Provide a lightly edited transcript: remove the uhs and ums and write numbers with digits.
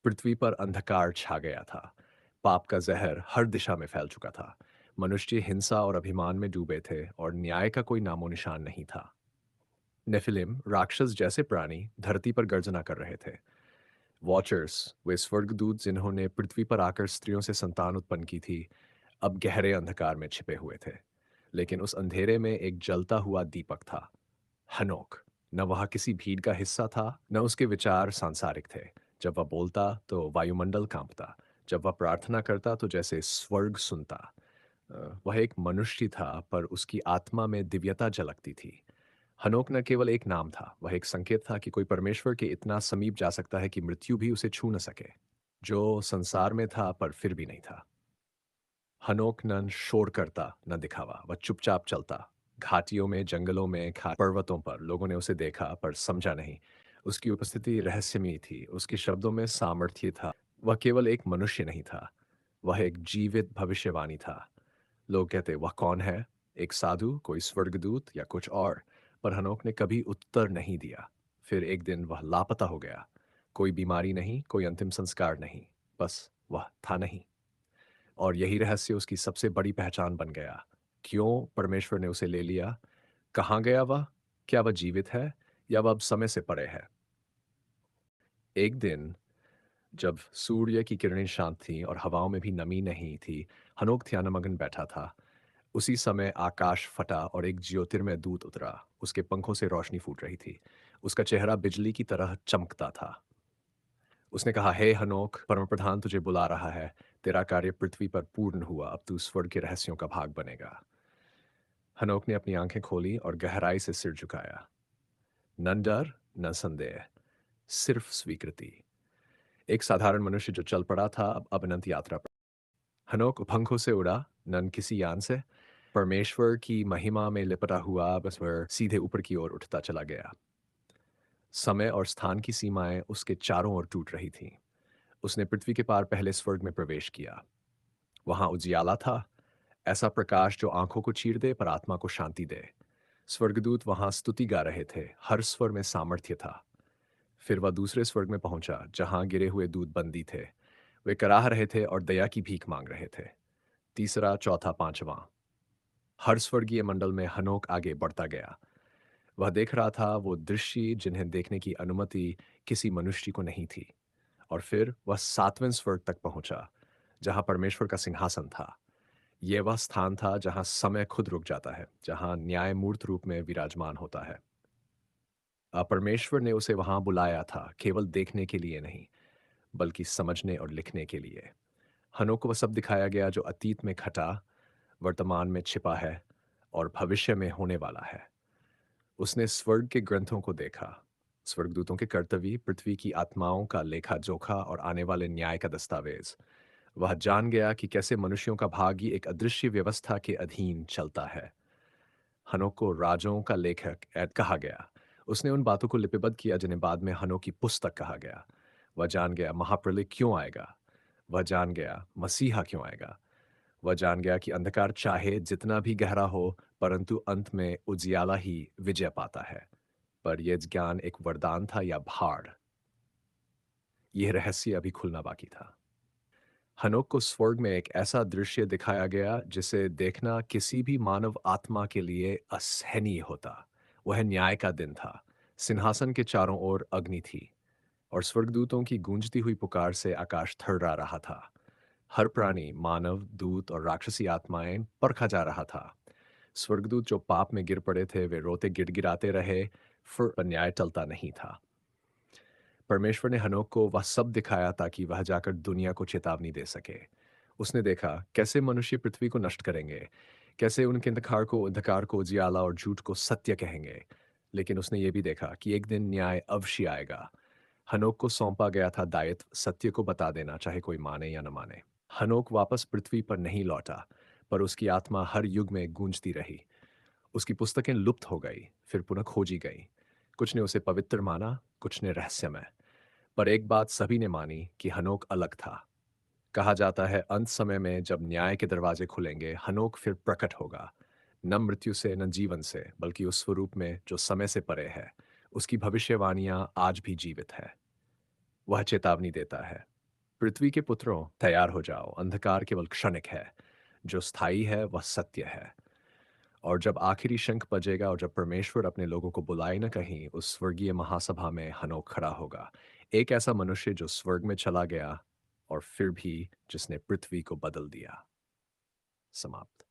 पृथ्वी पर अंधकार छा गया था। पाप का जहर हर दिशा में फैल चुका था। मनुष्य हिंसा और अभिमान में डूबे थे और न्याय का कोई नामो निशान नहीं था। नेफिलिम राक्षस जैसे प्राणी धरती पर गर्जना कर रहे थे। वॉचर्स, वे स्वर्गदूत जिन्होंने पृथ्वी पर आकर स्त्रियों से संतान उत्पन्न की थी, अब गहरे अंधकार में छिपे हुए थे। लेकिन उस अंधेरे में एक जलता हुआ दीपक था। हनोक न वह किसी भीड़ का हिस्सा था, न उसके विचार सांसारिक थे। जब वह बोलता तो वायुमंडल कांपता। जब वह प्रार्थना करता तो जैसे स्वर्ग सुनता। वह एक मनुष्य था, पर उसकी आत्मा में दिव्यता झलकती थी। हनोक न केवल एक नाम था, वह एक संकेत था कि कोई परमेश्वर के इतना समीप जा सकता है कि मृत्यु भी उसे छू न सके। जो संसार में था पर फिर भी नहीं था। हनोक न शोर करता न दिखावा, वह चुपचाप चलता। घाटियों में, जंगलों में, पर्वतों पर लोगों ने उसे देखा पर समझा नहीं। उसकी उपस्थिति रहस्यमयी थी, उसके शब्दों में सामर्थ्य था। वह केवल एक मनुष्य नहीं था, वह एक जीवित भविष्यवाणी था। लोग कहते, वह कौन है? एक साधु, कोई स्वर्गदूत या कुछ और? पर हनोक ने कभी उत्तर नहीं दिया। फिर एक दिन वह लापता हो गया। कोई बीमारी नहीं, कोई अंतिम संस्कार नहीं, बस वह था नहीं। और यही रहस्य उसकी सबसे बड़ी पहचान बन गया। क्यों परमेश्वर ने उसे ले लिया? कहाँ गया वह? क्या वह जीवित है या वह अब समय से परे है? एक दिन जब सूर्य की किरणें शांत थीं और हवाओं में भी नमी नहीं थी, हनोक ध्यानमग्न बैठा था। उसी समय आकाश फटा और एक ज्योतिर्मय दूत उतरा। उसके पंखों से रोशनी फूट रही थी। उसका चेहरा बिजली की तरह चमकता था। उसने कहा, हे हनोक, परमप्रधान तुझे बुला रहा है। तेरा कार्य पृथ्वी पर पूर्ण हुआ, अब तू स्वर्ग के रहस्यों का भाग बनेगा। हनोक ने अपनी आंखें खोली और गहराई से सिर झुकाया। न डर, न संदेह, सिर्फ स्वीकृति। एक साधारण मनुष्य जो चल पड़ा था, अब अनंत यात्रा पर। हनोक पंखों से उड़ा, न किसी यान से। परमेश्वर की महिमा में लिपटा हुआ बस वह सीधे ऊपर की ओर उठता चला गया। समय और स्थान की सीमाएं उसके चारों ओर टूट रही थीं। उसने पृथ्वी के पार पहले स्वर्ग में प्रवेश किया। वहां उजियाला था, ऐसा प्रकाश जो आंखों को चीर दे पर आत्मा को शांति दे। स्वर्गदूत वहां स्तुति गा रहे थे, हर स्वर में सामर्थ्य था। फिर वह दूसरे स्वर्ग में पहुंचा, जहां गिरे हुए दूत बंदी थे। वे कराह रहे थे और दया की भीख मांग रहे थे। तीसरा, चौथा, पांचवां, हर स्वर्गीय मंडल में हनोक आगे बढ़ता गया। वह देख रहा था वो दृश्य जिन्हें देखने की अनुमति किसी मनुष्य को नहीं थी। और फिर वह सातवें स्वर्ग तक पहुंचा, जहां परमेश्वर का सिंहासन था। यह वह स्थान था जहां समय खुद रुक जाता है, जहां न्याय मूर्त रूप में विराजमान होता है। परमेश्वर ने उसे वहां बुलाया था, केवल देखने के लिए नहीं, बल्कि समझने और लिखने के लिए। हनोक को वह सब दिखाया गया जो अतीत में घटा, वर्तमान में छिपा है और भविष्य में होने वाला है। उसने स्वर्ग के ग्रंथों को देखा, स्वर्गदूतों के कर्तव्य, पृथ्वी की आत्माओं का लेखा जोखा और आने वाले न्याय का दस्तावेज। वह जान गया कि कैसे मनुष्यों का भाग्य एक अदृश्य व्यवस्था के अधीन चलता है। हनोक को राजों का लेखक ऐड कहा गया। उसने उन बातों को लिपिबद्ध किया जिन्हें बाद में हनोक की पुस्तक कहा गया। वह जान गया महाप्रलय क्यों आएगा। वह जान गया मसीहा क्यों आएगा। वह जान गया कि अंधकार चाहे जितना भी गहरा हो, परंतु अंत में उजियाला ही विजय पाता है। पर यह ज्ञान एक वरदान था या भाड़, यह रहस्य अभी खुलना बाकी था। हनोक को स्वर्ग में एक ऐसा दृश्य दिखाया गया जिसे देखना किसी भी मानव आत्मा के लिए असहनीय होता। वह न्याय का दिन था। सिंहासन के चारों ओर अग्नि थी और स्वर्गदूतों की गूंजती हुई पुकार से आकाश थर्रा रहा था। हर प्राणी, मानव, दूत और राक्षसी आत्माएं परखा जा रहा था। स्वर्गदूत जो पाप में गिर पड़े थे, वे रोते गिड़गिड़ाते रहे, फिर न्याय टलता नहीं था। परमेश्वर ने हनोक को वह सब दिखाया ताकि वह जाकर दुनिया को चेतावनी दे सके। उसने देखा कैसे मनुष्य पृथ्वी को नष्ट करेंगे, कैसे उनके अंधकार को उजियाला और झूठ को सत्य कहेंगे। लेकिन उसने ये भी देखा कि एक दिन न्याय अवश्य आएगा। हनोक को सौंपा गया था दायित्व, सत्य को बता देना, चाहे कोई माने या न माने। हनोक वापस पृथ्वी पर नहीं लौटा, पर उसकी आत्मा हर युग में गूंजती रही। उसकी पुस्तकें लुप्त हो गई, फिर पुनः खोजी गई। कुछ ने उसे पवित्र माना, कुछ ने रहस्यमय। पर एक बात सभी ने मानी कि हनोक अलग था। कहा जाता है अंत समय में जब न्याय के दरवाजे खुलेंगे, हनोक फिर प्रकट होगा, न मृत्यु से न जीवन से, बल्कि उस स्वरूप में जो समय से परे है। उसकी भविष्यवाणियां आज भी जीवित है। वह चेतावनी देता है, पृथ्वी के पुत्रों, तैयार हो जाओ, अंधकार केवल क्षणिक है, जो स्थायी है वह सत्य है। और जब आखिरी शंख बजेगा और जब परमेश्वर अपने लोगों को बुलाए ना कहीं, उस स्वर्गीय महासभा में हनोक खड़ा होगा। एक ऐसा मनुष्य जो स्वर्ग में चला गया और फिर भी जिसने पृथ्वी को बदल दिया। समाप्त।